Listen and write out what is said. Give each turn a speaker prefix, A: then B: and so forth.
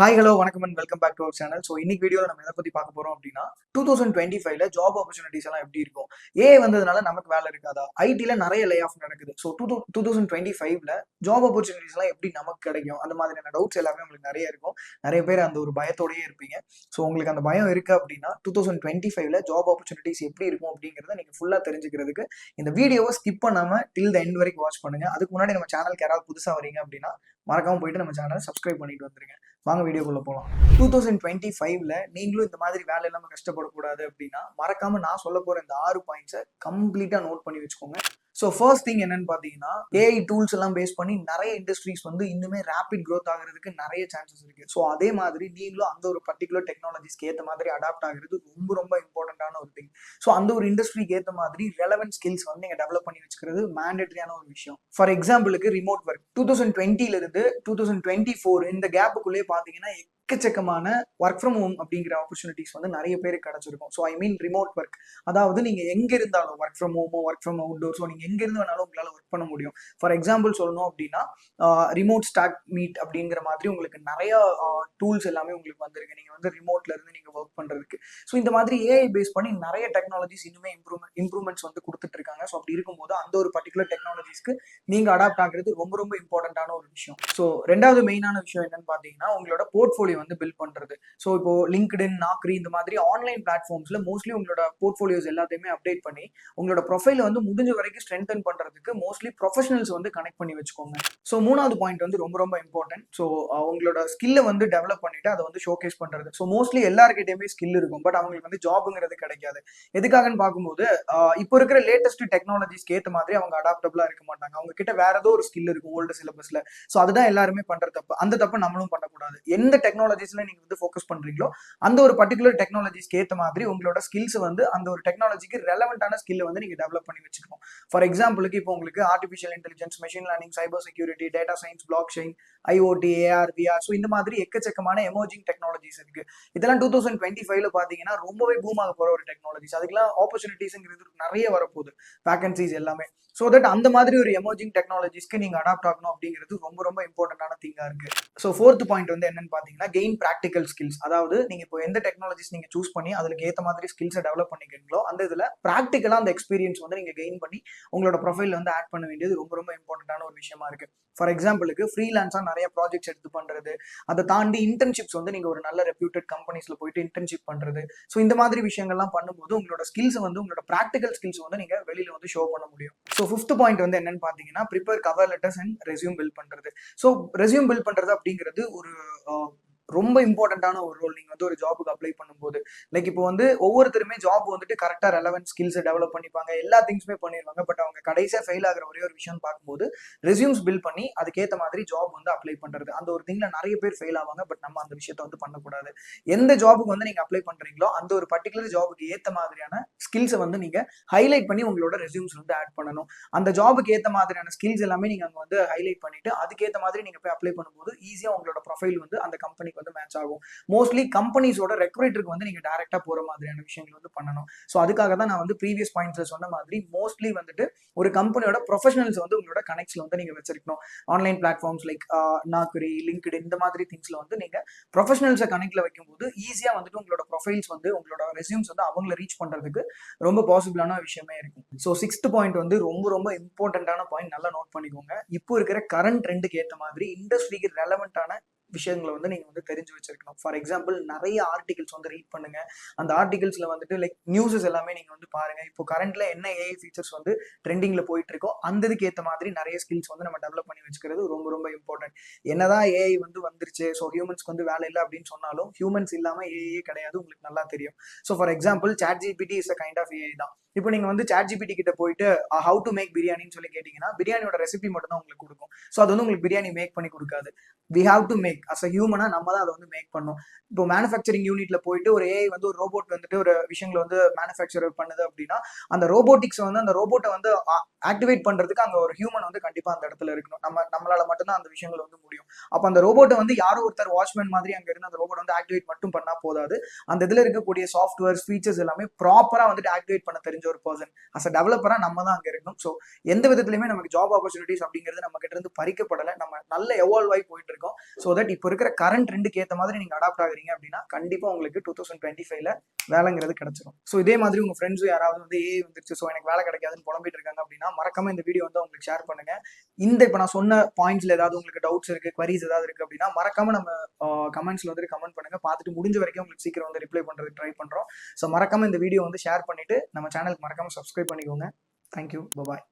A: Hi hello வணக்கம் and welcome back to our channel. So இன்னைக்கு வீடியோவில் நம்ம எதை பற்றி பார்க்க போகிறோம் அப்படின்னா 2025ல ஜாப் ஆப்பர்ச்சுனிட்டிஸ் எல்லாம் எப்படி இருக்கும். வந்ததுனால நமக்கு வேலை இருக்காதா, ஐடியில் நிறைய லே ஆஃப் நடக்குது. ஸோ 2025ல ஜாப் ஆப்பர்ச்சுனிட்டிஸ் எல்லாம் எப்படி நமக்கு கிடைக்கும், அந்த மாதிரியான டவுட்ஸ் எல்லாமே உங்களுக்கு நிறைய இருக்கும். நிறைய பேர் அந்த ஒரு பயத்தோடயே இருப்பீங்க. ஸோ உங்களுக்கு அந்த பயம் இருக்கு அப்படின்னா 2025ல ஜாப் ஆப்பர்ச்சுனிட்டிஸ் எப்படி இருக்கும் அப்படிங்கிறத நீங்கள் ஃபுல்லாக தெரிஞ்சுக்கிறதுக்கு இந்த வீடியோவை ஸ்கிப் பண்ணாமல் டில் த எண்ட் வரைக்கும் வாட்ச் பண்ணுங்க. அதுக்கு முன்னாடி நம்ம சேனலுக்கு யாராவது புதுசாக வரீங்க அப்படின்னா மறக்காம போயிட்டு நம்ம சேனலை சப்ஸ்கிரைப் பண்ணிட்டு வந்துருங்க. வாங்க வீடியோக்குள்ள போகலாம். 2025ல நீங்களும் இந்த மாதிரி வேலை இல்லாம கஷ்டப்படக்கூடாது அப்படின்னா மறக்காம நான் சொல்ல போற இந்த 6 பாயிண்ட்ஸை கம்ப்ளீட்டா நோட் பண்ணி வச்சுக்கோங்க. ஸோ ஃபர்ஸ்ட் திங் என்னன்னு பார்த்தீங்கன்னா, ஏஐ டூல்ஸ் எல்லாம் பேஸ் பண்ணி நிறைய இண்டஸ்ட்ரீஸ் வந்து இன்னுமே ரேபிட் க்ரோத் ஆகிறதுக்கு நிறைய சான்சஸ் இருக்கு. ஸோ அதே மாதிரி நீங்களும் அந்த ஒரு பர்டிகுலர் டெக்னாலஜிஸ்க்கு ஏற்ற மாதிரி அடாப்ட் ஆகிறது ரொம்ப ரொம்ப இம்பார்ட்டன்டான ஒரு திங். ஸோ அந்த ஒரு இண்டஸ்ட்ரிக்கு ஏற்ற மாதிரி ரெலவென்ட் ஸ்கில்ஸ் வந்து நீங்க டெவலப் பண்ணி வச்சுக்கிறது மேண்டேட்டரியான ஒரு விஷயம். ஃபார் எக்ஸாம்பிளுக்கு ரிமோட் ஒர்க் 2020ல இருந்து 2024 இந்த கேப்புக்குள்ளேயே பார்த்தீங்கன்னா எக்கச்சக்கமான ஒர்க் ஃப்ரம் ஹோம் அப்படிங்கிற ஆப்பர்ச்சுனிட்டிஸ் வந்து நிறைய பேருக்கு கிடைச்சிருக்கும். So I mean remote work, அதாவது நீங்க எங்க இருந்தாலும் work from homo work from outdoor, so நீங்க எங்க இருந்து வேணாலும் உங்களால ஒர்க் பண்ண முடியும். ஃபார் எக்ஸாம்பிள் சொல்லணும் அப்படின்னா ரிமோட் ஸ்டாக் மீட் அப்படிங்கிற மாதிரி உங்களுக்கு நிறைய டூல்ஸ் எல்லாமே உங்களுக்கு வந்திருக்கு. நீங்க வந்து ரிமோட்ல இருந்து நீங்க ஒர்க் பண்றதுக்கு. ஸோ இந்த மாதிரி ஏஐ பேஸ் பண்ணி நிறைய டெக்னாலஜிஸ் இன்னுமே இம்ப்ரூவ்மெண்ட்ஸ் வந்து கொடுத்துட்டு இருக்காங்க. ஸோ அப்படி இருக்கும்போது அந்த ஒரு பர்டிகுலர் டெக்னாலஜிஸ்க்கு நீங்க அடாப்ட் ஆகிறது ரொம்ப ரொம்ப இம்பார்ட்டன்டான ஒரு விஷயம். ஸோ ரெண்டாவது மெயினான விஷயம் என்னன்னு பாத்தீங்கன்னா, உங்களோட போர்ட்ஃபோலியோ வந்து பில்ட் பண்றது. ஸோ இப்போ லிங்க்டின், நாக்ரி இந்த மாதிரி ஆன்லைன் பிளாட்ஃபார்ம்ஸ்ல மோஸ்ட்லி உங்களோட போர்ட்ஃபோலியோஸ் எல்லாத்தையுமே அப்டேட் பண்ணி உங்களோட ப்ரொஃபைல வந்து முடிஞ்ச வரைக்கும் ஸ்ட்ரென்தன் பண்றதுக்கு மோஸ்ட்லி ப்ரொஃபஷனல்ஸ் வந்து கனெக்ட் பண்ணி வச்சுக்கோங்க. ஸோ மூணாவது பாயிண்ட் வந்து ரொம்ப ரொம்ப இம்பார்ட்டன்ட். ஸோ உங்களோட ஸ்கில்லை வந்து டெவலப் பண்ணிட்டு அதை வந்து ஷோகேஸ் பண்றது. ஸோ மோஸ்ட்லி எல்லாருக்கிட்டையுமே ஸ்கில் இருக்கும், பட் அவங்களுக்கு வந்து ஜாப்ங்கிறது கிடைக்காது. எதுக்காகன்னு பார்க்கும்போது இப்போ இருக்கிற லேட்டஸ்ட் டெக்னாலஜிஸ்க்கு ஏற்ற மாதிரி அவங்க அடாப்டபிளா இருக்க மாட்டாங்க. அவங்க கிட்ட வேற ஏதோ ஒரு ஸ்கில் இருக்கும் ஓல்டு சிலபஸ்ல. ஸோ அதுதான் எல்லாருமே பண்ற தப்பு. அந்த தப்பு நம்மளும் பண்ணக்கூடாது. எந்த டெக்னாலஜிஸ்ல நீங்க வந்து ஃபோக்கஸ் பண்றீங்களோ அந்த ஒரு பர்டிகுலர் டெக்னாலஜிஸ்க்கு ஏற்ற மாதிரி உங்களோட ஸ்கில்ஸ் வந்து அந்த ஒரு டெக்னாலஜிக்கு ரெலவெண்டான ஸ்கில்லை வந்து நீங்க டெவலப் பண்ணி வச்சுக்கணும். ஃபார் எக்ஸாம்பிளுக்கு இப்போ உங்களுக்கு artificial intelligence, machine learning, cyber security, data science, block chain, IOT, AR, VR, so இந்த மாதிரி எக்கச்சக்கமான எமர்ஜிங் டெக்னாலஜிஸ் இருக்கு. இதெல்லாம் 2025ல பாத்தீங்கன்னா ரொம்பவே பூம் ஆக போற ஒரு டெக்னாலஜிஸ். அதுக்கெல்லாம் ஆப்பர்ச்சுனிட்டிஸ்ங்கிறது நிறைய வரப்போகுது, வேகன்சிஸ் எல்லாமே. ஸோ தட் அந்த மாதிரி ஒரு எமர்ஜிங் டெக்னாலஜிஸ்க்கு நீங்க அடாப்ட் ஆகணும் அப்படிங்கிறது ரொம்ப ரொம்ப இம்பார்ட்டன்டான திங்கா இருக்கு. ஸோ ஃபோர்த் பாயிண்ட் வந்து என்னன்னு பாத்தீங்கன்னா, கெயின் ப்ராக்டிகல் ஸ்கில்ஸ். அதாவது நீங்க இப்போ எந்த டெக்னாலஜிஸ் நீங்க சூஸ் பண்ணி அதுக்கு ஏற்ற மாதிரி ஸ்கில்ஸை டெவலப் பண்ணிக்கிறீங்களோ அந்த இதுல ப்ராக்டிக்கலா அந்த எக்ஸ்பீரியன்ஸ் வந்து நீங்க கெயின் பண்ணி உங்களோட ப்ரொஃபைல் வந்து ஆட் பண்ண வேண்டியது ரொம்ப ரொம்ப இம்பார்ட்டன்டான ஒரு விஷயமா இருக்கு. ஃபார் எக்ஸாம்பிளுக்கு ஃப்ரீலான்ஸா நிறைய ப்ராஜெக்ட்ஸ் எடுத்து பண்றது, அதை தாண்டி இன்டர்ன்ஷிப்ஸ் வந்து நீங்க ஒரு நல்ல ரெப்யூட்டட் கம்பெனிஸ்ல போயிட்டு இன்டர்ன்ஷிப் பண்றது. ஸோ இந்த மாதிரி விஷயங்கள்லாம் பண்ணும்போது உங்களோட ஸ்கில்ஸ் வந்து உங்களோட ப்ராக்டிகல் ஸ்கில்ஸ் வந்து நீங்க வெளியில வந்து ஷோ பண்ண முடியும். ஸோ ஃபிஃப்த் பாயிண்ட் வந்து என்னன்னு பாத்தீங்கன்னா, prepare cover letters and resume build பண்றது. ஸோ ரெஸ்யூம் பில்ட் பண்றது அப்படிங்கிறது ஒரு ரொம்ப இம்பார்ட்டன்டான ஒரு ரோல். நீங்க வந்து ஒரு ஜாபுக்கு அப்ளை பண்ணும்போது லைக் இப்போ வந்து ஒவ்வொருத்தருமே ஜாப் வந்துட்டு கரெக்டா ரெலவென்ட் ஸ்கில்ஸை டெவலப் பண்ணிப்பாங்க, எல்லா திங்ஸுமே பண்ணிடுவாங்க. பட் அவங்க கடைசியா ஃபெயில் ஆகிற ஒரே ஒரு விஷயம் பார்க்கும்போது ரெஸ்யூம்ஸ் பில்ட் பண்ணி அதுக்கேற்ற மாதிரி ஜாப் வந்து அப்ளை பண்றது. அந்த ஒரு திங்ல நிறைய பேர் ஃபெயில் ஆவாங்க. பட் நம்ம அந்த விஷயத்த வந்து பண்ணக்கூடாது. எந்த ஜாபுக்கு வந்து நீங்க அப்ளை பண்றீங்களோ அந்த ஒரு பர்டிகுலர் ஜாபுக்கு ஏற்ற மாதிரியான ஸ்கில்ஸை வந்து நீங்க ஹைலைட் பண்ணி உங்களோட ரெஸ்யூம்ஸ் வந்து ஆட் பண்ணணும். அந்த ஜாபுக்கு ஏற்ற மாதிரியான ஸ்கில்ஸ் எல்லாமே நீங்க அங்க வந்து ஹைலைட் பண்ணிட்டு அதுக்கேற்ற மாதிரி நீங்க போய் அப்ளை பண்ணும்போது ஈஸியா உங்களோட ப்ரொஃபைல் வந்து அந்த கம்பெனிக்கு வந்து மேட்ச் ஆகும். மோஸ்ட்லி கம்பெனிஸோட ரெக்ரூட்டருக்கு வந்து நீங்க டைரக்டா போற மாதிரியான விஷயங்கள் வந்து பண்ணணும். ஸோ அதுக்காக தான் நான் வந்து ப்ரீவியஸ் பாயிண்ட்ஸ்ல சொன்ன மாதிரி மோஸ்ட்லி வந்துட்டு ஒரு கம்பெனியோட ப்ரொஃபஷனல்ஸ் வந்து உங்களோட கனெக்ட்ஸ்ல வந்து நீங்க வச்சிருக்கணும். Online platforms like Naukri, LinkedIn இந்த மாதிரி திங்ஸ்ல வந்து நீங்க ப்ரொஃபஷனல்ஸை கனெக்ட்ல வைக்கும்போது ஈஸியா வந்துட்டு உங்களோட ப்ரொஃபைல்ஸ் வந்து உங்களோட ரெஸ்யூம்ஸ் வந்து அவங்கள ரீச் பண்றதுக்கு ரொம்ப பாசிபிளான விஷயமே இருக்கும். ஸோ சிக்ஸ்த் பாயிண்ட் வந்து ரொம்ப ரொம்ப இம்பார்ட்டன்டான பாயிண்ட், நல்லா நோட் பண்ணிக்கோங்க. இப்போ இருக்கிற கரண்ட் ட்ரெண்டுக்கு ஏற்ற மாதிரி இண்டஸ்ட்ரிக்கு ரெலவெண்டான விஷயங்களை வந்து நீங்க வந்து தெரிஞ்சு வச்சிருக்கணும். ஃபார் எக்ஸாம்பிள் நிறைய ஆர்டிகல்ஸ் வந்து ரீட் பண்ணுங்க. அந்த ஆர்டிகல்ஸ்ல வந்துட்டு லைக் நியூஸஸ் எல்லாமே நீங்க வந்து பாருங்க. இப்போ கரண்ட்ல என்ன ஏஐ ஃபீச்சர்ஸ் வந்து ட்ரெண்டிங்ல போயிட்டு இருக்கோ அந்த இதுக்கு ஏற்ற மாதிரி நிறைய ஸ்கில்ஸ் வந்து நம்ம டெவலப் பண்ணி வச்சுக்கிறது ரொம்ப ரொம்ப இம்பார்ட்டன்ட். என்னதான் ஏஐ வந்து வந்துருச்சு, ஸோ ஹியூமன்ஸ்க்கு வந்து வேலை இல்லை அப்படின்னு சொன்னாலும் ஹியூமன்ஸ் இல்லாம ஏஐ கிடையாது, உங்களுக்கு நல்லா தெரியும். So for example chat GPT is a kind of AI தான். இப்போ நீங்க வந்து சாட் ஜிபிடி கிட்ட போயிட்டு ஹவு டு மேக் பிரியாணின்னு சொல்லி கேட்டீங்கன்னா பிரியாணியோட ரெசிபி மட்டும் தான் உங்களுக்கு கொடுக்கும். ஸோ அது வந்து உங்களுக்கு பிரியாணி மேக் பண்ணி கொடுக்காது. We have to make as a ஹியூமனா நம்ம தான் அதை வந்து மேக் பண்ணணும். இப்போ மேனுஃபேக்சரிங் யூனிட்ல போயிட்டு ஒரு ஏஐ வந்து ஒரு ரோபோட் வந்துட்டு ஒரு விஷயங்களை வந்து மேனுஃபேக்சர் பண்ணுது அப்படின்னா அந்த ரோபோட்டிக்ஸ் வந்து அந்த ரோபோட்டை வந்து ஆக்டிவேட் பண்றதுக்கு அங்க ஒரு ஹியூமன் வந்து கண்டிப்பா அந்த இடத்துல இருக்கணும். நம்மளால மட்டும்தான் அந்த விஷயங்கள் வந்து முடியும். அப்ப அந்த ரோபோட்டை வந்து யாரோ ஒருத்தர் வாட்ச்மேன் மாதிரி அங்க இருந்து அந்த ரோபோட் வந்து ஆக்டிவேட் மட்டும் பண்ணா போதாது. அந்த இதுல இருக்கக்கூடிய சாஃப்ட்வேர்ஸ் ஃபீச்சர்ஸ் எல்லாமே ப்ராப்பரா வந்துட்டு ஆக்டிவேட் பண்ண தெரிஞ்ச தெரிஞ்ச ஒரு பர்சன். அஸ் அ டெவலப்பரா நம்ம தான் அங்க இருக்கணும். ஸோ எந்த விதத்துலயுமே நமக்கு ஜாப் ஆப்பர்ச்சுனிட்டிஸ் அப்படிங்கிறது நம்ம கிட்ட இருந்து பறிக்கப்படலை. நம்ம நல்ல எவால்வ் ஆகி போயிட்டு இருக்கோம். ஸோ தட் இப்போ இருக்கிற கரண்ட் ட்ரெண்டுக்கு ஏற்ற மாதிரி நீங்க அடாப்ட் ஆகுறீங்க அப்படின்னா கண்டிப்பா உங்களுக்கு 2025ல வேலைங்கிறது கிடைச்சிடும். ஸோ இதே மாதிரி உங்க ஃப்ரெண்ட்ஸும் யாராவது வந்து ஏஐ வந்துருச்சு, ஸோ எனக்கு வேலை கிடைக்காதுன்னு புலம்பிட்டு இருக்காங்க அப்படின்னா மறக்காம இந்த வீடியோ வந்து உங்களுக்கு ஷேர் பண்ணுங்க. இப்போ நான் சொன்ன பாயிண்ட்ஸ்ல ஏதாவது உங்களுக்கு டவுட்ஸ் இருக்கு, queries ஏதாவது இருக்கு அப்படின்னா மறக்காம நம்ம கமெண்ட்ஸ்ல வந்து கமெண்ட் பண்ணுங்க. பார்த்துட்டு முடிஞ்ச வரைக்கும் உங்களுக்கு சீக்கிரம் வந்து ரிப்ளை பண்றதுக்கு ட்ரை பண்றோம். ஸோ மறக்காம இந்த வீடியோ வந்து ஷேர் பண்ணிட்டு நம்ம சேனலுக்கு மறக்காம சப்ஸ்கிரைப் பண்ணிக்கோங்க. தேங்க்யூ. பாய்.